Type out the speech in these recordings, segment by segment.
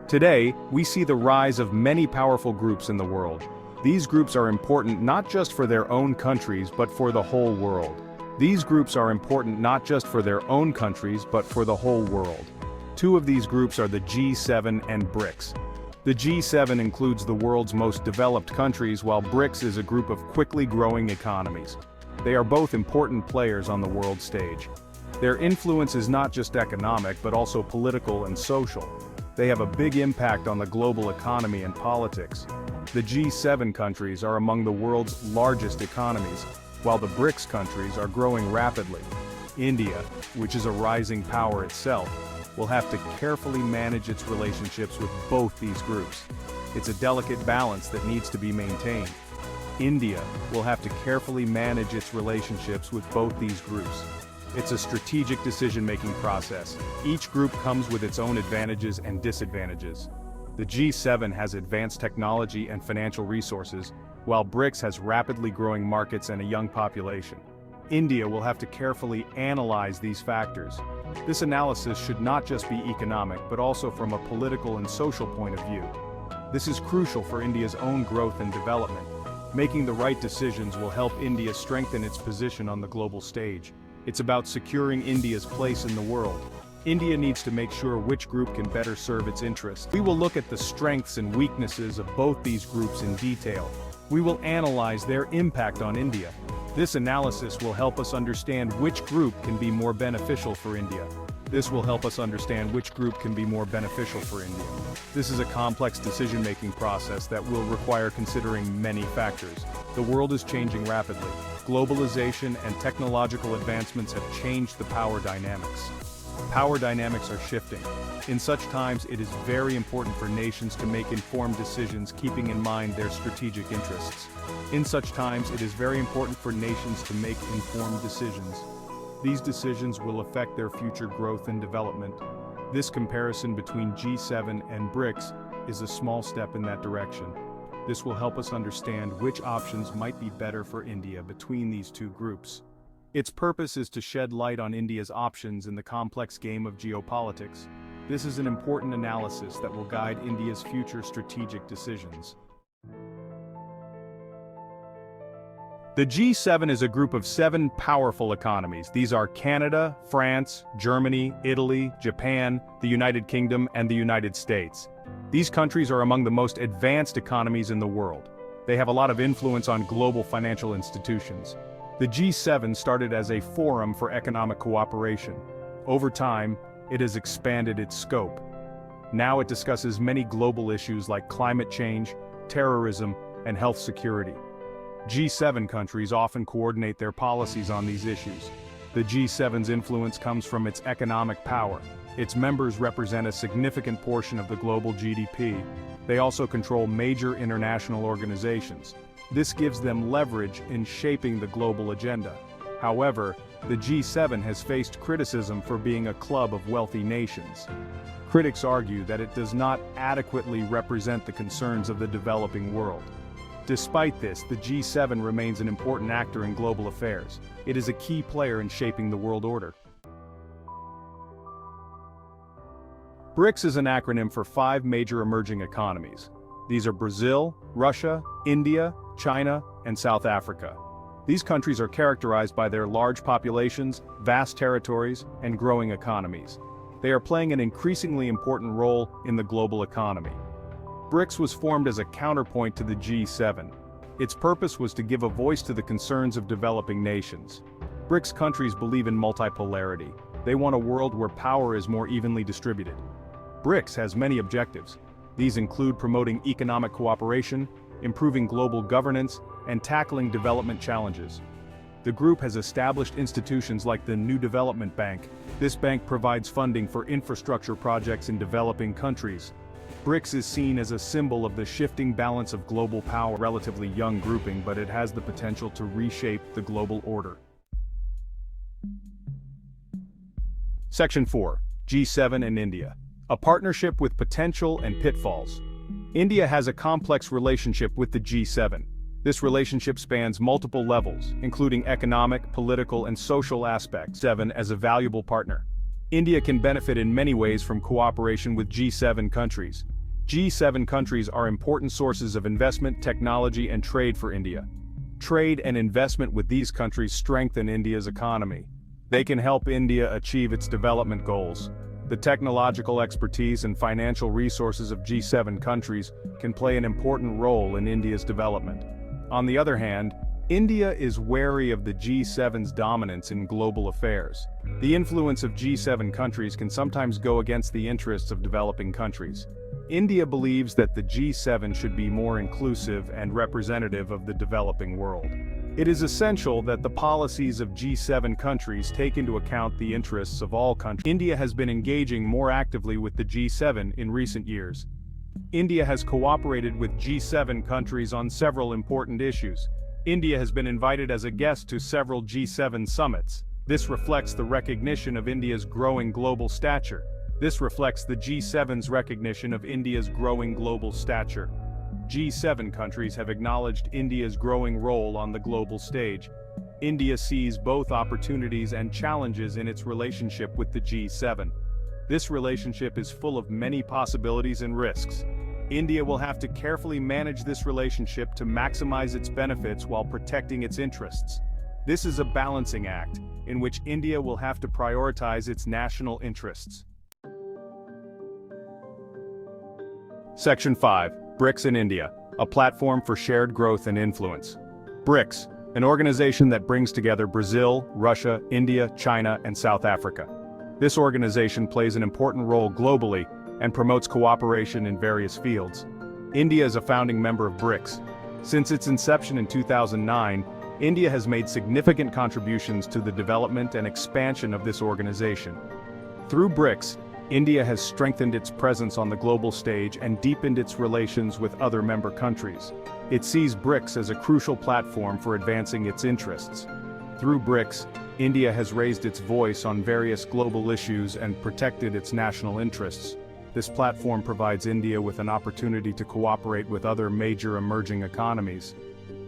Today, we see the rise of many powerful groups in the world. These groups are important not just for their own countries but for the whole world. These groups are important not just for their own countries but for the whole world. Two of these groups are the G7 and BRICS. The G7 includes the world's most developed countries, while BRICS is a group of quickly growing economies. They are both important players on the world stage. Their influence is not just economic but also political and social. They have a big impact on the global economy and politics. The G7 countries are among the world's largest economies, while the BRICS countries are growing rapidly. India, which is a rising power itself, will have to carefully manage its relationships with both these groups. It's a delicate balance that needs to be maintained. India will have to carefully manage its relationships with both these groups. It's a strategic decision-making process. Each group comes with its own advantages and disadvantages. The G7 has advanced technology and financial resources, while BRICS has rapidly growing markets and a young population. India will have to carefully analyze these factors. This analysis should not just be economic but also from a political and social point of view. This is crucial for India's own growth and development. Making the right decisions will help India strengthen its position on the global stage. It's about securing India's place in the world. India needs to make sure which group can better serve its interests. We will look at the strengths and weaknesses of both these groups in detail. We will analyze their impact on India. This analysis will help us understand which group can be more beneficial for India. This will help us understand which group can be more beneficial for India. This is a complex decision-making process that will require considering many factors. The world is changing rapidly. Globalization and technological advancements have changed the power dynamics. Power dynamics are shifting. In such times, it is very important for nations to make informed decisions keeping in mind their strategic interests. In such times, it is very important for nations to make informed decisions. These decisions will affect their future growth and development. This comparison between G7 and BRICS is a small step in that direction. This will help us understand which options might be better for India between these two groups. Its purpose is to shed light on India's options in the complex game of geopolitics. This is an important analysis that will guide India's future strategic decisions. The G7 is a group of 7 powerful economies. These are Canada, France, Germany, Italy, Japan, the United Kingdom, and the United States. These countries are among the most advanced economies in the world. They have a lot of influence on global financial institutions. The G7 started as a forum for economic cooperation. Over time, it has expanded its scope. Now it discusses many global issues like climate change, terrorism, and health security. G7 countries often coordinate their policies on these issues. The G7's influence comes from its economic power. Its members represent a significant portion of the global GDP. They also control major international organizations. This gives them leverage in shaping the global agenda. However, the G7 has faced criticism for being a club of wealthy nations. Critics argue that it does not adequately represent the concerns of the developing world. Despite this, the G7 remains an important actor in global affairs. It is a key player in shaping the world order. BRICS is an acronym for 5 major emerging economies. These are Brazil, Russia, India, China, and South Africa. These countries are characterized by their large populations, vast territories, and growing economies. They are playing an increasingly important role in the global economy. BRICS was formed as a counterpoint to the G7. Its purpose was to give a voice to the concerns of developing nations. BRICS countries believe in multipolarity. They want a world where power is more evenly distributed. BRICS has many objectives. These include promoting economic cooperation, improving global governance, and tackling development challenges. The group has established institutions like the New Development Bank. This bank provides funding for infrastructure projects in developing countries. BRICS is seen as a symbol of the shifting balance of global power. Relatively young grouping, but it has the potential to reshape the global order. Section 4. G7 and India. A partnership with potential and pitfalls. India has a complex relationship with the G7. This relationship spans multiple levels, including economic, political, and social aspects. G7 as a valuable partner. India can benefit in many ways from cooperation with G7 countries. G7 countries are important sources of investment, technology, and trade for India. Trade and investment with these countries strengthen India's economy. They can help India achieve its development goals. The technological expertise and financial resources of G7 countries can play an important role in India's development. On the other hand, India is wary of the G7's dominance in global affairs. The influence of G7 countries can sometimes go against the interests of developing countries. India believes that the G7 should be more inclusive and representative of the developing world. It is essential that the policies of G7 countries take into account the interests of all countries. India has been engaging more actively with the G7 in recent years. India has cooperated with G7 countries on several important issues. India has been invited as a guest to several G7 summits. This reflects the recognition of India's growing global stature. This reflects the G7's recognition of India's growing global stature. G7 countries have acknowledged India's growing role on the global stage. India sees both opportunities and challenges in its relationship with the G7. This relationship is full of many possibilities and risks. India will have to carefully manage this relationship to maximize its benefits while protecting its interests. This is a balancing act, in which India will have to prioritize its national interests. Section 5. BRICS in India, a platform for shared growth and influence. BRICS, an organization that brings together Brazil, Russia, India, China, and South Africa. This organization plays an important role globally and promotes cooperation in various fields. India is a founding member of BRICS. Since its inception in 2009, India has made significant contributions to the development and expansion of this organization. Through BRICS, India has strengthened its presence on the global stage and deepened its relations with other member countries. It sees BRICS as a crucial platform for advancing its interests. Through BRICS, India has raised its voice on various global issues and protected its national interests. This platform provides India with an opportunity to cooperate with other major emerging economies.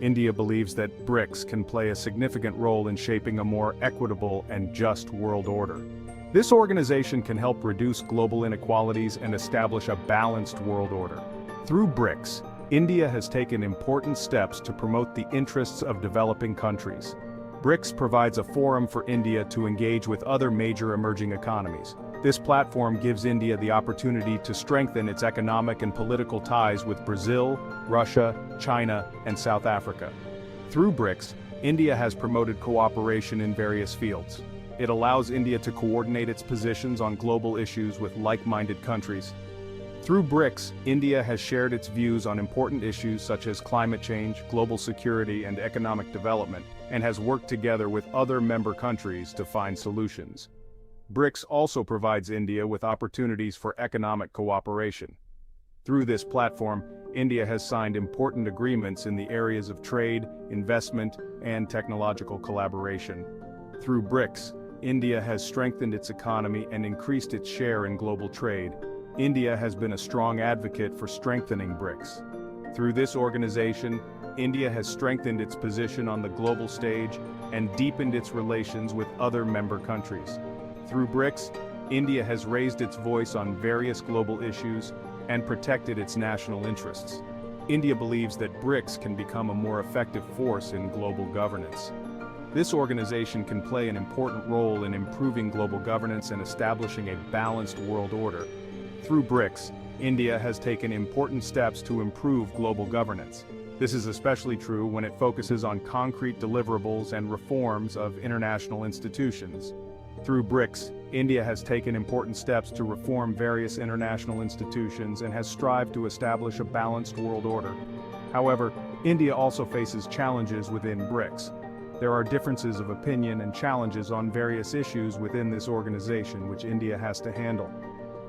India believes that BRICS can play a significant role in shaping a more equitable and just world order. This organization can help reduce global inequalities and establish a balanced world order. Through BRICS, India has taken important steps to promote the interests of developing countries. BRICS provides a forum for India to engage with other major emerging economies. This platform gives India the opportunity to strengthen its economic and political ties with Brazil, Russia, China, and South Africa. Through BRICS, India has promoted cooperation in various fields. It allows India to coordinate its positions on global issues with like-minded countries. Through BRICS, India has shared its views on important issues such as climate change, global security, and economic development, and has worked together with other member countries to find solutions. BRICS also provides India with opportunities for economic cooperation. Through this platform, India has signed important agreements in the areas of trade, investment, and technological collaboration. Through BRICS, India has strengthened its economy and increased its share in global trade. India has been a strong advocate for strengthening BRICS. Through this organization, India has strengthened its position on the global stage and deepened its relations with other member countries. Through BRICS, India has raised its voice on various global issues and protected its national interests. India believes that BRICS can become a more effective force in global governance. This organization can play an important role in improving global governance and establishing a balanced world order. Through BRICS, India has taken important steps to improve global governance. This is especially true when it focuses on concrete deliverables and reforms of international institutions. Through BRICS, India has taken important steps to reform various international institutions and has strived to establish a balanced world order. However, India also faces challenges within BRICS. There are differences of opinion and challenges on various issues within this organization which India has to handle.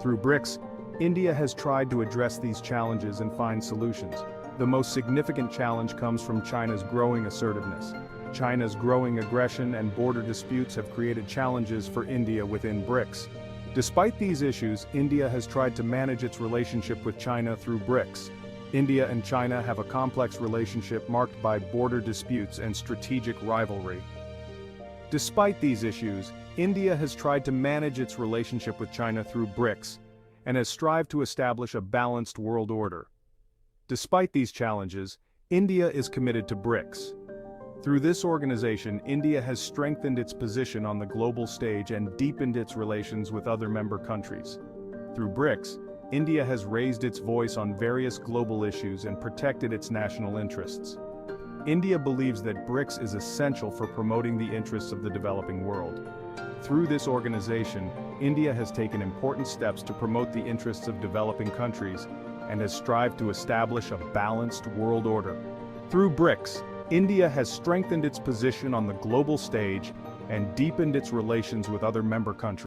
Through BRICS, India has tried to address these challenges and find solutions. The most significant challenge comes from China's growing assertiveness. China's growing aggression and border disputes have created challenges for India within BRICS. Despite these issues, India has tried to manage its relationship with China through BRICS. India and China have a complex relationship marked by border disputes and strategic rivalry. Despite these issues, India has tried to manage its relationship with China through BRICS and has strived to establish a balanced world order. Despite these challenges, India is committed to BRICS. Through this organization, India has strengthened its position on the global stage and deepened its relations with other member countries. Through BRICS, India has raised its voice on various global issues and protected its national interests. India believes that BRICS is essential for promoting the interests of the developing world. Through this organization, India has taken important steps to promote the interests of developing countries and has strived to establish a balanced world order. Through BRICS, India has strengthened its position on the global stage and deepened its relations with other member countries.